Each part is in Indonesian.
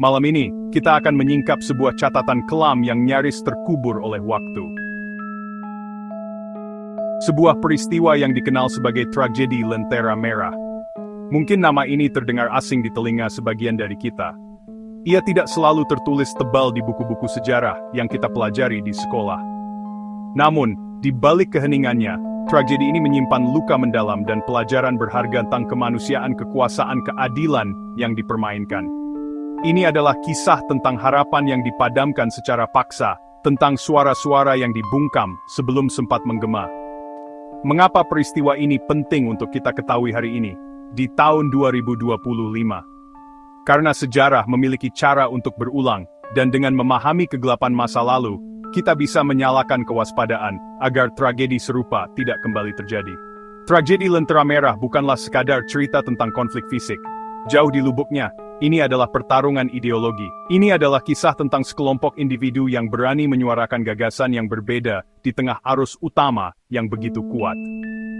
Malam ini, kita akan menyingkap sebuah catatan kelam yang nyaris terkubur oleh waktu. Sebuah peristiwa yang dikenal sebagai tragedi Lentera Merah. Mungkin nama ini terdengar asing di telinga sebagian dari kita. Ia tidak selalu tertulis tebal di buku-buku sejarah yang kita pelajari di sekolah. Namun, di balik keheningannya, tragedi ini menyimpan luka mendalam dan pelajaran berharga tentang kemanusiaan, kekuasaan, keadilan yang dipermainkan. Ini adalah kisah tentang harapan yang dipadamkan secara paksa, tentang suara-suara yang dibungkam sebelum sempat menggema. Mengapa peristiwa ini penting untuk kita ketahui hari ini, di tahun 2025? Karena sejarah memiliki cara untuk berulang, dan dengan memahami kegelapan masa lalu, kita bisa menyalakan kewaspadaan agar tragedi serupa tidak kembali terjadi. Tragedi Lentera Merah bukanlah sekadar cerita tentang konflik fisik. Jauh di lubuknya, ini adalah pertarungan ideologi. Ini adalah kisah tentang sekelompok individu yang berani menyuarakan gagasan yang berbeda di tengah arus utama yang begitu kuat.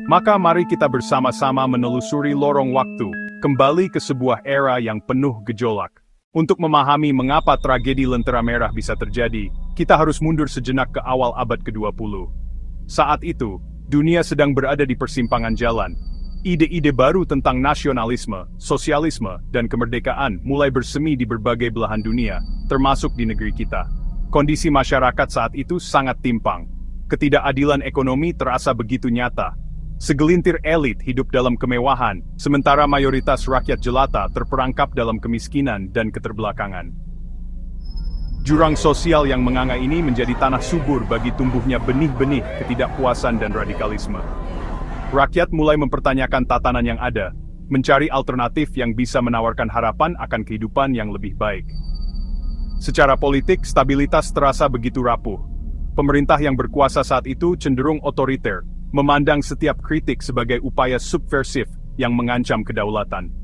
Maka mari kita bersama-sama menelusuri lorong waktu, kembali ke sebuah era yang penuh gejolak. Untuk memahami mengapa tragedi Lentera Merah bisa terjadi, kita harus mundur sejenak ke awal abad ke-20. Saat itu, dunia sedang berada di persimpangan jalan. Ide-ide baru tentang nasionalisme, sosialisme, dan kemerdekaan mulai bersemi di berbagai belahan dunia, termasuk di negeri kita. Kondisi masyarakat saat itu sangat timpang. Ketidakadilan ekonomi terasa begitu nyata. Segelintir elit hidup dalam kemewahan, sementara mayoritas rakyat jelata terperangkap dalam kemiskinan dan keterbelakangan. Jurang sosial yang menganga ini menjadi tanah subur bagi tumbuhnya benih-benih ketidakpuasan dan radikalisme. Rakyat mulai mempertanyakan tatanan yang ada, mencari alternatif yang bisa menawarkan harapan akan kehidupan yang lebih baik. Secara politik, stabilitas terasa begitu rapuh. Pemerintah yang berkuasa saat itu cenderung otoriter, memandang setiap kritik sebagai upaya subversif yang mengancam kedaulatan.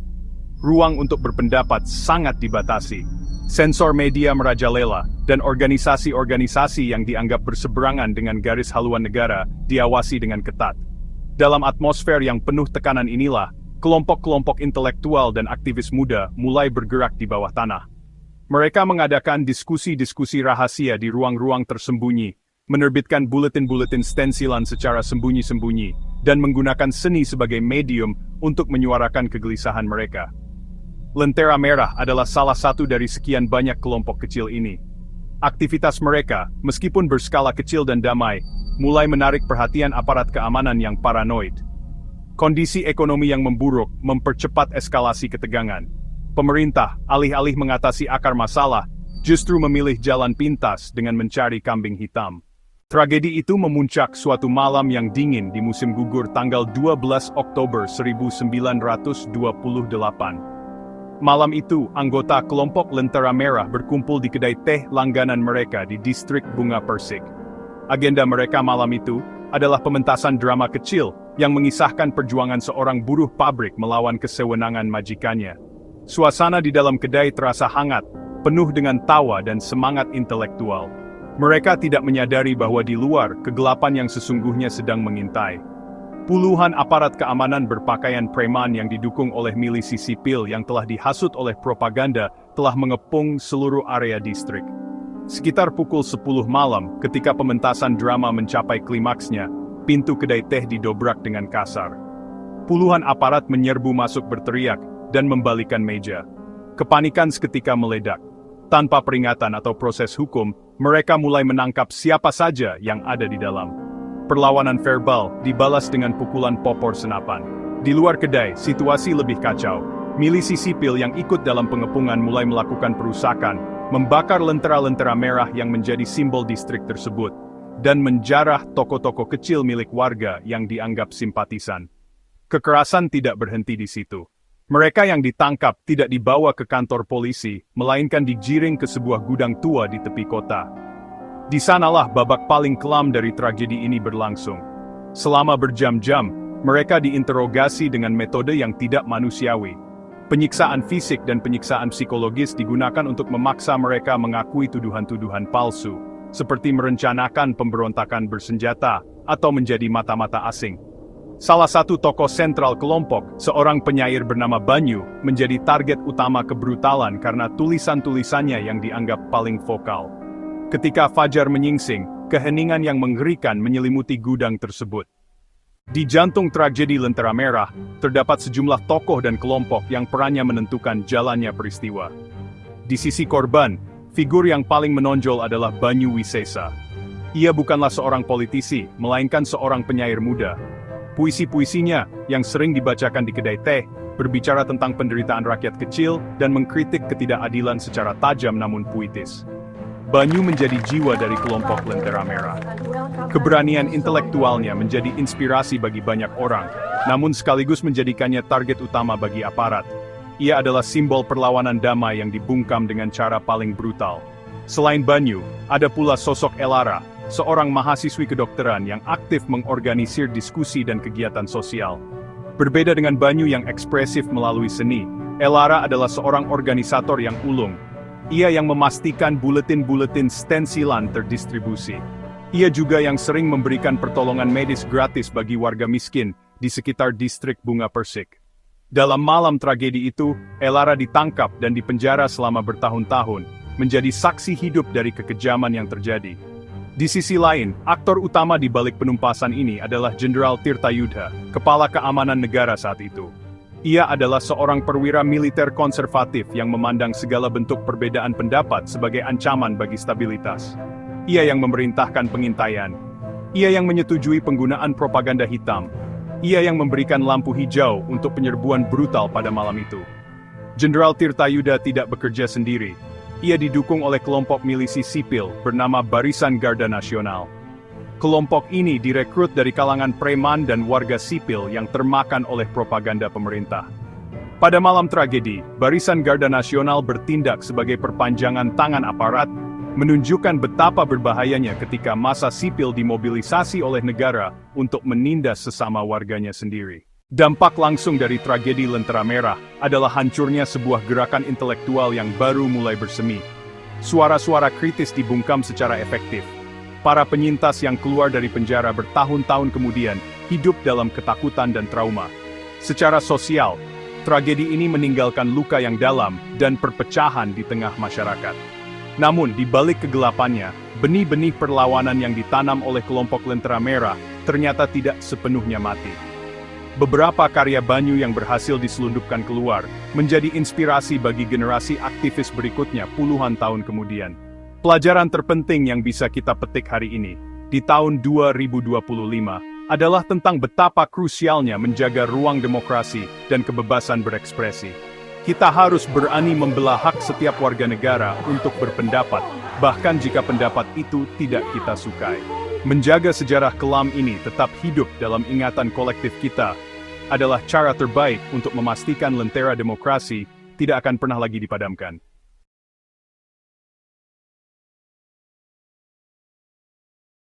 Ruang untuk berpendapat sangat dibatasi. Sensor media merajalela, dan organisasi-organisasi yang dianggap berseberangan dengan garis haluan negara diawasi dengan ketat. Dalam atmosfer yang penuh tekanan inilah, kelompok-kelompok intelektual dan aktivis muda mulai bergerak di bawah tanah. Mereka mengadakan diskusi-diskusi rahasia di ruang-ruang tersembunyi, menerbitkan buletin-buletin stensilan secara sembunyi-sembunyi, dan menggunakan seni sebagai medium untuk menyuarakan kegelisahan mereka. Lentera Merah adalah salah satu dari sekian banyak kelompok kecil ini. Aktivitas mereka, meskipun berskala kecil dan damai, mulai menarik perhatian aparat keamanan yang paranoid. Kondisi ekonomi yang memburuk mempercepat eskalasi ketegangan. Pemerintah, alih-alih mengatasi akar masalah, justru memilih jalan pintas dengan mencari kambing hitam. Tragedi itu memuncak suatu malam yang dingin di musim gugur tanggal 12 Oktober 1928. Malam itu, anggota kelompok Lentera Merah berkumpul di kedai teh langganan mereka di distrik Bunga Persik. Agenda mereka malam itu adalah pementasan drama kecil yang mengisahkan perjuangan seorang buruh pabrik melawan kesewenangan majikannya. Suasana di dalam kedai terasa hangat, penuh dengan tawa dan semangat intelektual. Mereka tidak menyadari bahwa di luar, kegelapan yang sesungguhnya sedang mengintai. Puluhan aparat keamanan berpakaian preman yang didukung oleh milisi sipil yang telah dihasut oleh propaganda telah mengepung seluruh area distrik. Sekitar pukul 10 malam, ketika pementasan drama mencapai klimaksnya, pintu kedai teh didobrak dengan kasar. Puluhan aparat menyerbu masuk berteriak dan membalikan meja. Kepanikan seketika meledak. Tanpa peringatan atau proses hukum, mereka mulai menangkap siapa saja yang ada di dalam. Perlawanan verbal dibalas dengan pukulan popor senapan. Di luar kedai, situasi lebih kacau. Milisi sipil yang ikut dalam pengepungan mulai melakukan perusakan, membakar lentera-lentera merah yang menjadi simbol distrik tersebut, dan menjarah toko-toko kecil milik warga yang dianggap simpatisan. Kekerasan tidak berhenti di situ. Mereka yang ditangkap tidak dibawa ke kantor polisi, melainkan digiring ke sebuah gudang tua di tepi kota. Di sanalah babak paling kelam dari tragedi ini berlangsung. Selama berjam-jam, mereka diinterogasi dengan metode yang tidak manusiawi. Penyiksaan fisik dan penyiksaan psikologis digunakan untuk memaksa mereka mengakui tuduhan-tuduhan palsu, seperti merencanakan pemberontakan bersenjata atau menjadi mata-mata asing. Salah satu tokoh sentral kelompok, seorang penyair bernama Banyu, menjadi target utama kebrutalan karena tulisan-tulisannya yang dianggap paling vokal. Ketika fajar menyingsing, keheningan yang mengerikan menyelimuti gudang tersebut. Di jantung tragedi Lentera Merah, terdapat sejumlah tokoh dan kelompok yang perannya menentukan jalannya peristiwa. Di sisi korban, figur yang paling menonjol adalah Banyu Wisesa. Ia bukanlah seorang politisi, melainkan seorang penyair muda. Puisi-puisinya, yang sering dibacakan di kedai teh, berbicara tentang penderitaan rakyat kecil dan mengkritik ketidakadilan secara tajam namun puitis. Banyu menjadi jiwa dari kelompok Lentera Merah. Keberanian intelektualnya menjadi inspirasi bagi banyak orang, namun sekaligus menjadikannya target utama bagi aparat. Ia adalah simbol perlawanan damai yang dibungkam dengan cara paling brutal. Selain Banyu, ada pula sosok Elara, seorang mahasiswi kedokteran yang aktif mengorganisir diskusi dan kegiatan sosial. Berbeda dengan Banyu yang ekspresif melalui seni, Elara adalah seorang organisator yang ulung. Ia yang memastikan buletin-buletin stensilan terdistribusi. Ia juga yang sering memberikan pertolongan medis gratis bagi warga miskin di sekitar distrik Bunga Persik. Dalam malam tragedi itu, Elara ditangkap dan dipenjara selama bertahun-tahun, menjadi saksi hidup dari kekejaman yang terjadi. Di sisi lain, aktor utama di balik penumpasan ini adalah Jenderal Tirtayudha, kepala keamanan negara saat itu. Ia adalah seorang perwira militer konservatif yang memandang segala bentuk perbedaan pendapat sebagai ancaman bagi stabilitas. Ia yang memerintahkan pengintaian. Ia yang menyetujui penggunaan propaganda hitam. Ia yang memberikan lampu hijau untuk penyerbuan brutal pada malam itu. Jenderal Tirtayudha tidak bekerja sendiri. Ia didukung oleh kelompok milisi sipil bernama Barisan Garda Nasional. Kelompok ini direkrut dari kalangan preman dan warga sipil yang termakan oleh propaganda pemerintah. Pada malam tragedi, Barisan Garda Nasional bertindak sebagai perpanjangan tangan aparat, menunjukkan betapa berbahayanya ketika massa sipil dimobilisasi oleh negara untuk menindas sesama warganya sendiri. Dampak langsung dari tragedi Lentera Merah adalah hancurnya sebuah gerakan intelektual yang baru mulai bersemi. Suara-suara kritis dibungkam secara efektif. Para penyintas yang keluar dari penjara bertahun-tahun kemudian hidup dalam ketakutan dan trauma. Secara sosial, tragedi ini meninggalkan luka yang dalam dan perpecahan di tengah masyarakat. Namun, di balik kegelapannya, benih-benih perlawanan yang ditanam oleh kelompok Lentera Merah ternyata tidak sepenuhnya mati. Beberapa karya Banyu yang berhasil diselundupkan keluar, menjadi inspirasi bagi generasi aktivis berikutnya puluhan tahun kemudian. Pelajaran terpenting yang bisa kita petik hari ini, di tahun 2025, adalah tentang betapa krusialnya menjaga ruang demokrasi dan kebebasan berekspresi. Kita harus berani membelah hak setiap warga negara untuk berpendapat, bahkan jika pendapat itu tidak kita sukai. Menjaga sejarah kelam ini tetap hidup dalam ingatan kolektif kita adalah cara terbaik untuk memastikan lentera demokrasi tidak akan pernah lagi dipadamkan.